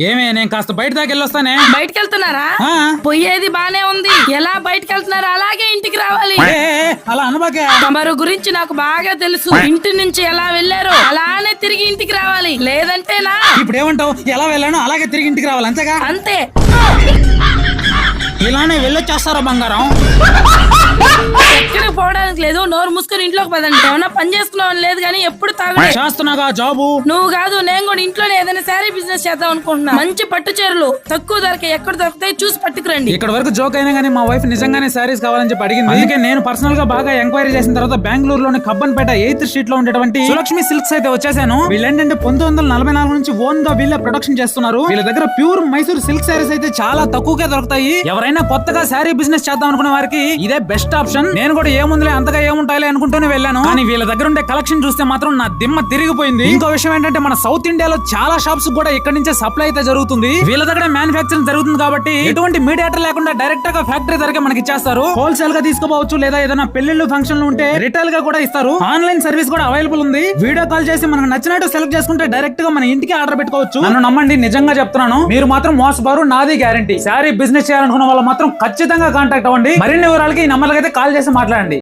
ఏమే నేను కాస్త బయట దాకా వెళ్ళొస్తానే. బయటకు వెళ్తున్నారా? ఆ. పోయేది బానే ఉంది. ఎలా బయటకు వెళ్తున్నారా? అలాగే ఇంటికి రావాలి. అలా అనబాకే. తమరు గురించి నాకు బాగా తెలుసు. ఇంటి నుంచి ఎలా వెళ్ళారో అలానే తిరిగి ఇంటికి రావాలి, లేదంటే నా ఇప్పుడు ఏమంటావు? ఎలా వెళ్ళాను అలాగే తిరిగి ఇంటికి రావాలి అంతేగా? అంతే. ఇలానే వెళ్ళొచ్చేస్తారా బంగారం? ఎక్కడికి పోవడానికి లేదు. నోరు మూసుకొని ఇంట్లోకి పదండి. ఏమన్నా పని చేసుకున్నావు లేదు కానీ ఎప్పుడు తాగలే. చేస్తున్నాగా జాబు. నువ్వు కాదు, నేను కూడా ఇంట్లోనే ఏదైనా శారీ బిజినెస్ చేద్దాం అనుకుంటున్నా. మంచి పట్టు చీరలు తక్కువ ధరకి ఎక్కడ దొరుకుతాయి చూసి పట్టుకురండి. ఇక్కడ వరకు జోక్ అయినా గానీ మా వైఫ్ నిజంగానే శారీస్ కావాలని చెప్పి అడిగింది. అందుకే నేను పర్సనల్ గా బాగా ఎంక్వైరీ చేసిన తర్వాత బెంగళూరులోని కబ్బన్పేట 8th స్ట్రీట్ లో ఉండేటువంటి సులక్ష్మి సిల్క్స్ అయితే వచ్చేసాను. వీళ్ళేంటంటే 1944 నుంచి ఓన్ గా వీళ్ళే ప్రొడక్షన్ చేస్తున్నారు. వీళ్ళ దగ్గర ప్యూర్ మైసూర్ సిల్క్ శారీస్ అయితే చాలా తక్కువగా దొరుకుతాయి. ఎవరైనా కొత్తగా శారీ బిజినెస్ చేద్దాం అనుకునే వారికి ఇదే బెస్ట్ ఆప్షన్. నేను కూడా ఏముందిలే అంతగా ఏముంటాయిలే అనుకుంటూనే వెళ్ళాను. కానీ వీళ్ళ దగ్గర ఉండే కలెక్షన్ చూస్తే మాత్రం నా దిమ్మ తిరిగిపోయింది. ఇంకో విషయం ఏంటంటే మన సౌత్ ఇండియాలో చాలా షాప్స్ కూడా ఇక్కడ నుంచే సప్లై అయితే జరుగుతుంది. వీళ్ళ దగ్గర మ్యానుఫ్యాక్చరింగ్ జరుగుతుంది కాబట్టి ఎటువంటి మీడియేటర్ లేకుండా డైరెక్ట్ గా ఫ్యాక్టరీ ధరకే మనకి ఇచ్చేస్తారు. హోల్సేల్ గా తీసుకోవచ్చు, లేదా ఏదైనా పెళ్లిళ్ళు ఫంక్షన్లు ఉంటే రిటైల్ గా కూడా ఇస్తారు. ఆన్లైన్ సర్వీస్ కూడా అవైలబుల్ ఉంది. వీడియో కాల్ చేసి మనకు నచ్చినట్టు సెలెక్ట్ చేసుకుంటే డైరెక్ట్ గా మన ఇంటికి ఆర్డర్ పెట్టుకోవచ్చు. నన్ను నమ్మండి, నిజంగా చెప్తున్నాను. మీరు మాత్రం మోసపోరు, నాది గ్యారంటీ. శారీ బిజినెస్ చేయాలనుకున్న వాళ్ళు మాత్రం ఖచ్చితంగా కాంటాక్ట్ అవ్వండి. మరిన్ని వివరాలకి ఈ నంబర్లకి అయితే కాల్ చేసి మాట్లాడండి.